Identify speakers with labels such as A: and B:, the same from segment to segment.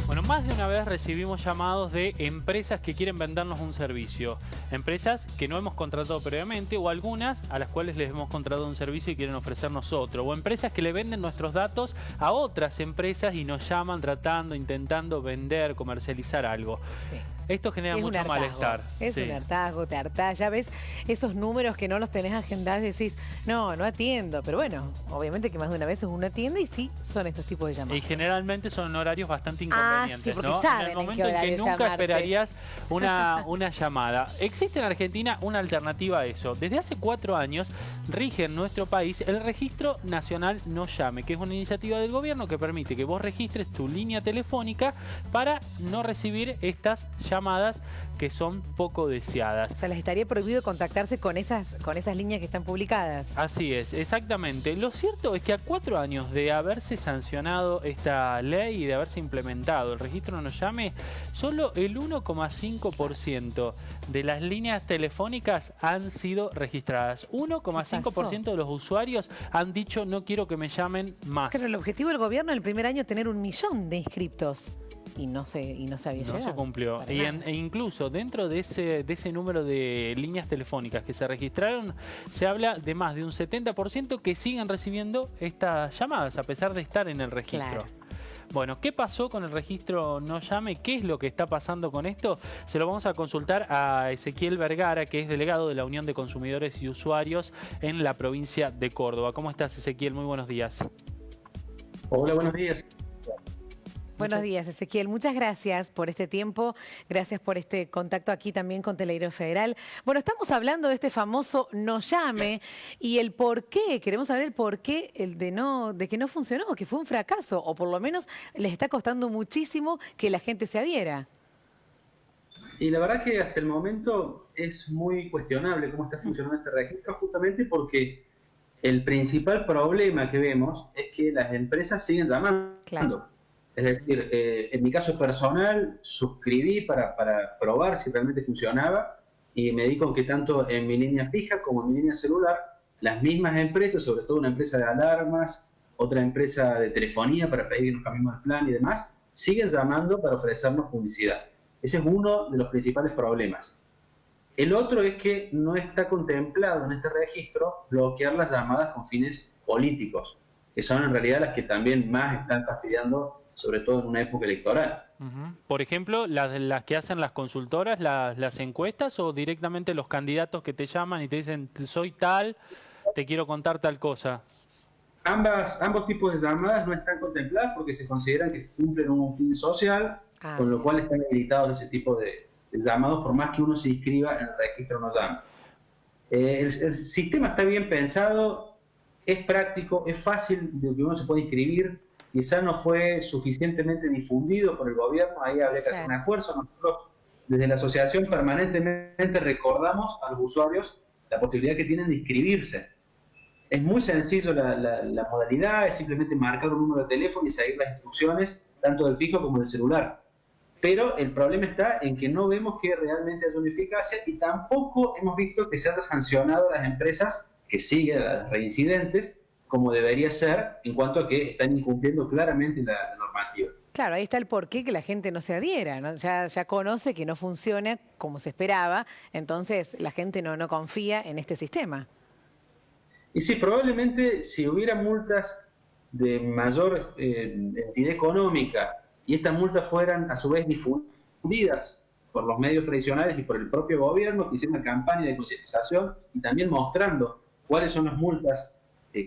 A: Bueno, más de una vez recibimos llamados de empresas que quieren vendernos un servicio. Empresas que no hemos contratado previamente o algunas a las cuales les hemos contratado un servicio y quieren ofrecernos otro. O empresas que le venden nuestros datos a otras empresas y nos llaman tratando, intentando vender, comercializar algo.
B: Sí.
A: Esto genera mucho malestar.
B: Es un hartazgo, te hartás. Ya ves esos números que no los tenés agendados y decís, no atiendo. Pero bueno, obviamente que más de una vez es una tienda y sí son estos tipos de llamadas.
A: Y generalmente son horarios bastante inconvenientes,
B: sí, porque
A: ¿no?
B: saben
A: en el momento
B: en
A: en
B: qué
A: que
B: horario
A: nunca
B: llamarte.
A: esperarías una llamada. Existe en Argentina una alternativa a eso. Desde hace 4 años rige en nuestro país el Registro Nacional No Llame, que es una iniciativa del gobierno que permite que vos registres tu línea telefónica para no recibir estas llamadas que son poco deseadas.
B: O sea, les estaría prohibido contactarse con esas líneas que están publicadas.
A: Así es, exactamente. Lo cierto es que a 4 años de haberse sancionado esta ley y de haberse implementado el registro No Llame, solo el 1,5% de las líneas telefónicas han sido registradas. 1,5% de los usuarios han dicho no quiero que me llamen más.
B: Pero el objetivo del gobierno en el primer año es tener 1 millón de inscriptos. Y no se había llegado.
A: No se cumplió. E incluso dentro de ese número de líneas telefónicas que se registraron, se habla de más de un 70% que siguen recibiendo estas llamadas, a pesar de estar en el registro.
B: Claro.
A: Bueno, ¿qué pasó con el registro No Llame? ¿Qué es lo que está pasando con esto? Se lo vamos a consultar a Ezequiel Vergara, que es delegado de la Unión de Consumidores y Usuarios en la provincia de Córdoba. ¿Cómo estás, Ezequiel? Muy buenos días.
C: Hola, buenos días.
B: Buenos días, Ezequiel. Muchas gracias por este tiempo. Gracias por este contacto aquí también con Teleiro Federal. Bueno, estamos hablando de este famoso No Llame y el por qué. Queremos saber el por qué de que no funcionó, que fue un fracaso, o por lo menos les está costando muchísimo que la gente se adhiera.
C: Y la verdad que hasta el momento es muy cuestionable cómo está funcionando este registro, justamente porque el principal problema que vemos es que las empresas siguen llamando.
B: Claro.
C: Es decir, en mi caso personal, suscribí para probar si realmente funcionaba y me di con que tanto en mi línea fija como en mi línea celular, las mismas empresas, sobre todo una empresa de alarmas, otra empresa de telefonía para pedir que nos cambiemos el plan y demás, siguen llamando para ofrecernos publicidad. Ese es uno de los principales problemas. El otro es que no está contemplado en este registro bloquear las llamadas con fines políticos, que son en realidad las que también más están fastidiando, sobre todo en una época electoral.
A: Por ejemplo, las que hacen las consultoras, las encuestas, o directamente los candidatos que te llaman y te dicen soy tal, te quiero contar tal cosa.
C: Ambos tipos de llamadas no están contempladas porque se consideran que cumplen un fin social, con lo cual están habilitados ese tipo de llamados, por más que uno se inscriba en el registro No Llame. El sistema está bien pensado, es práctico, es fácil de que uno se pueda inscribir. Quizá no fue suficientemente difundido por el gobierno, ahí habría que hacer un esfuerzo. Nosotros desde la asociación permanentemente recordamos a los usuarios la posibilidad que tienen de inscribirse. Es muy sencillo la modalidad, es simplemente marcar un número de teléfono y seguir las instrucciones, tanto del fijo como del celular. Pero el problema está en que no vemos que realmente haya una eficacia y tampoco hemos visto que se haya sancionado a las empresas que siguen, a las reincidentes, como debería ser, en cuanto a que están incumpliendo claramente la normativa.
B: Claro, ahí está el porqué que la gente no se adhiera, ¿no? Ya conoce que no funciona como se esperaba, entonces la gente no confía en este sistema.
C: Y sí, probablemente si hubiera multas de mayor entidad económica y estas multas fueran a su vez difundidas por los medios tradicionales y por el propio gobierno, que hiciera una campaña de concientización y también mostrando cuáles son las multas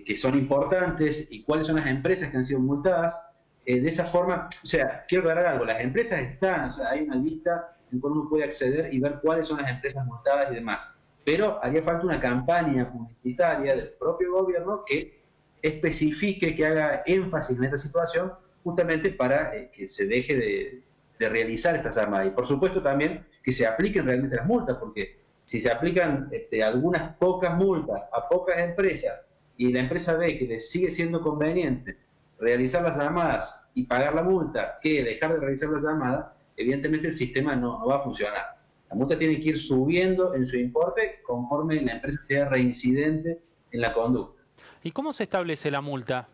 C: que son importantes y cuáles son las empresas que han sido multadas, de esa forma, o sea, quiero aclarar algo, las empresas están, o sea, hay una lista en la cual uno puede acceder y ver cuáles son las empresas multadas y demás, pero haría falta una campaña publicitaria del propio gobierno que especifique, que haga énfasis en esta situación, justamente para que se deje de realizar estas llamadas, y por supuesto también que se apliquen realmente las multas, porque si se aplican algunas pocas multas a pocas empresas, y la empresa ve que le sigue siendo conveniente realizar las llamadas y pagar la multa que dejar de realizar las llamadas, evidentemente el sistema no va a funcionar. La multa tiene que ir subiendo en su importe conforme la empresa sea reincidente en la conducta.
A: ¿Y cómo se establece la multa?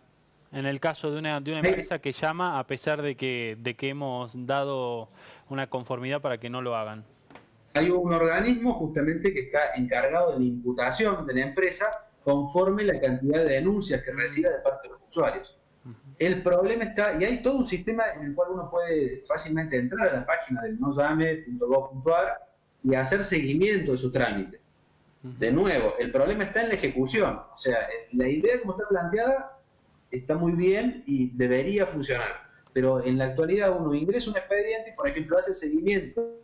A: En el caso de una empresa que llama a pesar de que hemos dado una conformidad para que no lo hagan.
C: Hay un organismo justamente que está encargado de la imputación de la empresa conforme la cantidad de denuncias que reciba de parte de los usuarios. El problema está, y hay todo un sistema en el cual uno puede fácilmente entrar a la página del nollame.gov.ar y hacer seguimiento de su trámite. De nuevo, el problema está en la ejecución. O sea, la idea como está planteada está muy bien y debería funcionar. Pero en la actualidad uno ingresa un expediente y, por ejemplo, hace el seguimiento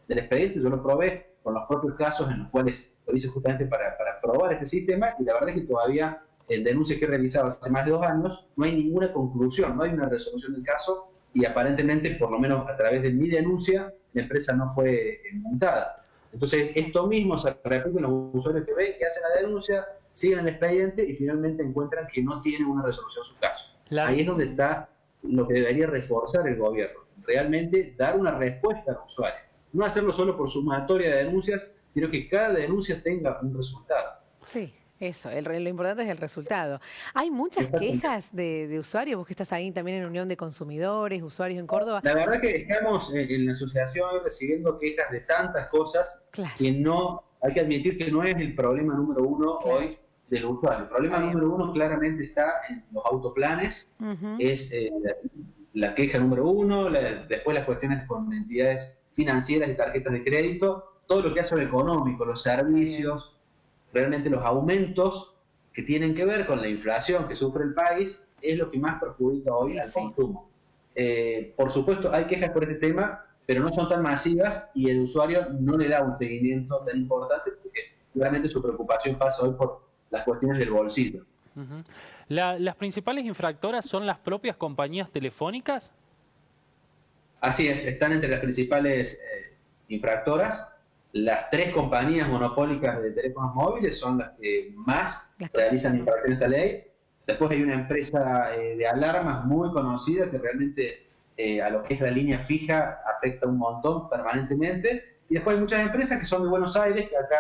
C: del expediente. Yo lo probé con los propios casos en los cuales lo hice justamente para probar este sistema, y la verdad es que todavía en denuncias que he realizado hace más de 2 años no hay ninguna conclusión, no hay una resolución del caso, y aparentemente, por lo menos a través de mi denuncia, la empresa no fue multada. Entonces, esto mismo se repite en los usuarios que ven, que hacen la denuncia, siguen el expediente y finalmente encuentran que no tienen una resolución de su caso. Ahí es donde está lo que debería reforzar el gobierno, realmente dar una respuesta al usuario. No hacerlo solo por sumatoria de denuncias, sino que cada denuncia tenga un resultado.
B: Sí, eso, lo importante es el resultado. Hay muchas quejas de usuarios, vos que estás ahí también en Unión de Consumidores, usuarios en Córdoba.
C: La verdad que estamos en la asociación recibiendo quejas de tantas cosas, claro, que no, hay que admitir que no es el problema número 1, claro, hoy del usuario. El problema número 1 claramente está en los autoplanes, es la queja número 1, después las cuestiones con entidades financieras y tarjetas de crédito, todo lo que hace lo económico, los servicios, realmente los aumentos que tienen que ver con la inflación que sufre el país, es lo que más perjudica hoy al consumo. Por supuesto, hay quejas por este tema, pero no son tan masivas y el usuario no le da un seguimiento tan importante porque realmente su preocupación pasa hoy por las cuestiones del bolsillo.
A: ¿Las principales infractoras son las propias compañías telefónicas?
C: Así es, están entre las principales infractoras. Las 3 compañías monopólicas de teléfonos móviles son las que más realizan infracciones a esta ley. Después hay una empresa de alarmas muy conocida que realmente a lo que es la línea fija afecta un montón permanentemente. Y después hay muchas empresas que son de Buenos Aires, que acá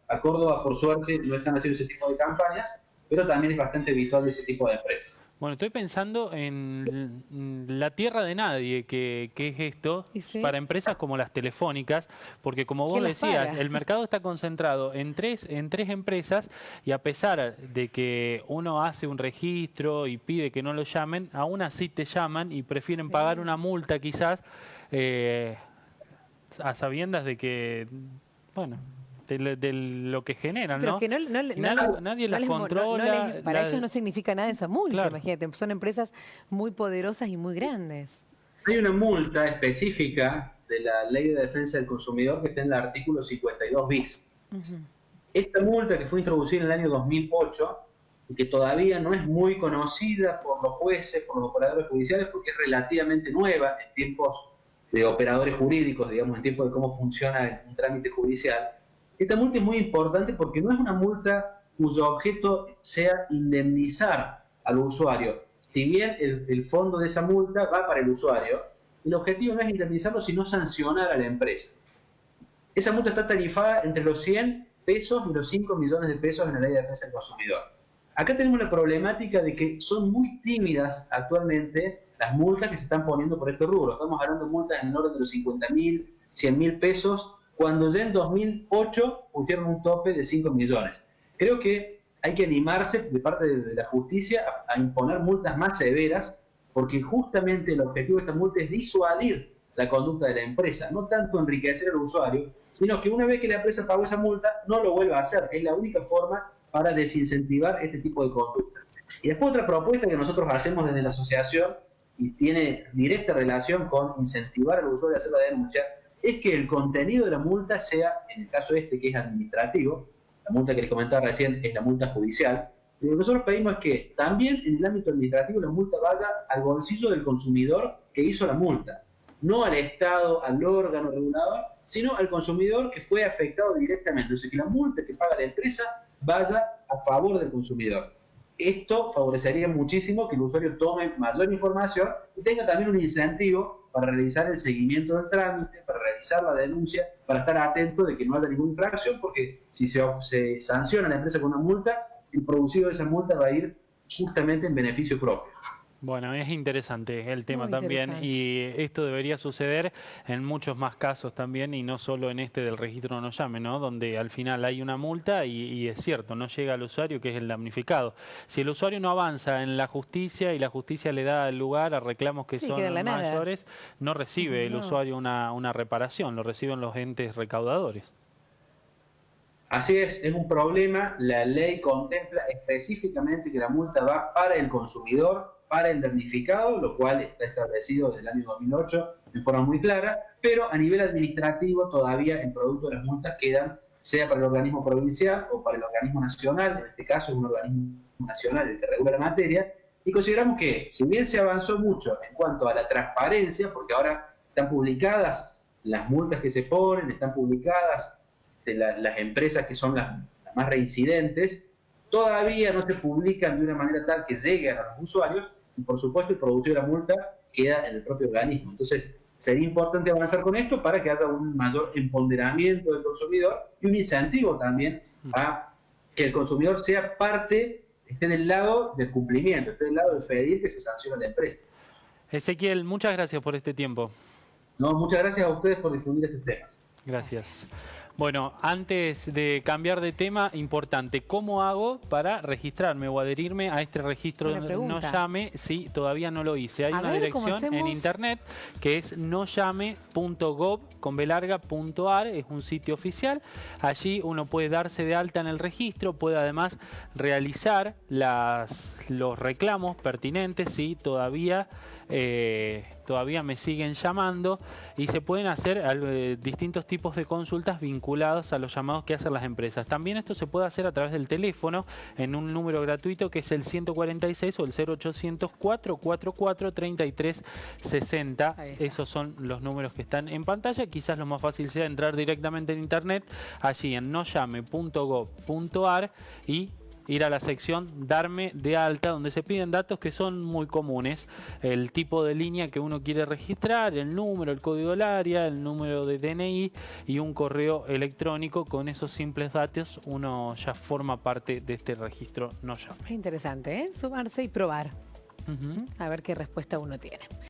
C: a Córdoba, por suerte, no están haciendo ese tipo de campañas, pero también es bastante habitual de ese tipo de empresas.
A: Bueno, estoy pensando en la tierra de nadie, que es esto, para empresas como las telefónicas, porque como vos decías, el mercado está concentrado en tres empresas, y a pesar de que uno hace un registro y pide que no lo llamen, aún así te llaman y prefieren pagar una multa quizás, a sabiendas de que, bueno, de lo que generan,
B: pero
A: ¿no?
B: Que
A: nadie las controla.
B: Para ellos no significa nada esa multa, claro. Imagínate, son empresas muy poderosas y muy grandes.
C: Hay una multa específica de la Ley de Defensa del Consumidor que está en el artículo 52 bis. Esta multa, que fue introducida en el año 2008 y que todavía no es muy conocida por los jueces, por los operadores judiciales, porque es relativamente nueva en tiempos de operadores jurídicos, digamos, en tiempos de cómo funciona un trámite judicial. Esta multa es muy importante porque no es una multa cuyo objeto sea indemnizar al usuario. Si bien el fondo de esa multa va para el usuario, el objetivo no es indemnizarlo, sino sancionar a la empresa. Esa multa está tarifada entre los 100 pesos y los 5 millones de pesos en la Ley de Defensa del Consumidor. Acá tenemos la problemática de que son muy tímidas actualmente las multas que se están poniendo por este rubro. Estamos hablando de multas en el orden de los 50.000, 100.000 pesos, cuando ya en 2008 pusieron un tope de 5 millones. Creo que hay que animarse de parte de la justicia a imponer multas más severas, porque justamente el objetivo de esta multa es disuadir la conducta de la empresa, no tanto enriquecer al usuario, sino que una vez que la empresa pagó esa multa, no lo vuelva a hacer. Es la única forma para desincentivar este tipo de conductas. Y después otra propuesta que nosotros hacemos desde la asociación, y tiene directa relación con incentivar al usuario a hacer la denuncia, es que el contenido de la multa sea, en el caso este que es administrativo, la multa que les comentaba recién es la multa judicial, y lo que nosotros pedimos es que también en el ámbito administrativo la multa vaya al bolsillo del consumidor que hizo la multa, no al Estado, al órgano regulador, sino al consumidor que fue afectado directamente. Entonces, que la multa que paga la empresa vaya a favor del consumidor. Esto favorecería muchísimo que el usuario tome mayor información y tenga también un incentivo para realizar el seguimiento del trámite, para realizar la denuncia, para estar atento de que no haya ninguna infracción, porque si se sanciona a la empresa con una multa, el producido de esa multa va a ir justamente en beneficio propio.
A: Bueno, es interesante el tema
B: Muy
A: también
B: interesante.
A: y esto debería suceder en muchos más casos también y no solo en este del registro no llame, ¿no? Donde al final hay una multa y es cierto, no llega al usuario que es el damnificado. Si el usuario no avanza en la justicia y la justicia le da lugar a reclamos que
B: Sí,
A: son
B: queda en la nada.
A: mayores, no recibe el
B: No.
A: usuario una reparación, lo reciben los entes recaudadores.
C: Así es un problema. La ley contempla específicamente que la multa va para el consumidor, para el damnificado, lo cual está establecido desde el año 2008 de forma muy clara, pero a nivel administrativo todavía el producto de las multas quedan, sea para el organismo provincial o para el organismo nacional, en este caso es un organismo nacional el que regula la materia, y consideramos que si bien se avanzó mucho en cuanto a la transparencia, porque ahora están publicadas las multas que se ponen, están publicadas las empresas que son las más reincidentes, todavía no se publican de una manera tal que lleguen a los usuarios y por supuesto el producto de la multa queda en el propio organismo. Entonces sería importante avanzar con esto para que haya un mayor empoderamiento del consumidor y un incentivo también a que el consumidor sea parte, esté del lado del cumplimiento, esté del lado de pedir que se sancione a la empresa.
A: Ezequiel, muchas gracias por este tiempo.
C: No, muchas gracias a ustedes por difundir estos temas.
A: Gracias. Bueno, antes de cambiar de tema, importante, ¿cómo hago para registrarme o adherirme a este registro
B: Buena pregunta.
A: No Llame? Sí, todavía no lo hice. Hay
B: A
A: una
B: ver, ¿cómo
A: dirección en
B: hacemos?
A: internet que es nollame.gov.ar, es un sitio oficial. Allí uno puede darse de alta en el registro, puede además realizar los reclamos pertinentes, sí, todavía me siguen llamando y se pueden hacer distintos tipos de consultas vinculados a los llamados que hacen las empresas. También esto se puede hacer a través del teléfono en un número gratuito que es el 146 o el 0800 444 3360. Esos son los números que están en pantalla. Quizás lo más fácil sea entrar directamente en internet allí en nollame.gov.ar y ir a la sección Darme de alta, donde se piden datos que son muy comunes. El tipo de línea que uno quiere registrar, el número, el código del área, el número de DNI y un correo electrónico. Con esos simples datos uno ya forma parte de este registro No Llame.
B: Es interesante, ¿eh? Sumarse y probar.
A: Ujú.
B: A ver qué respuesta uno tiene.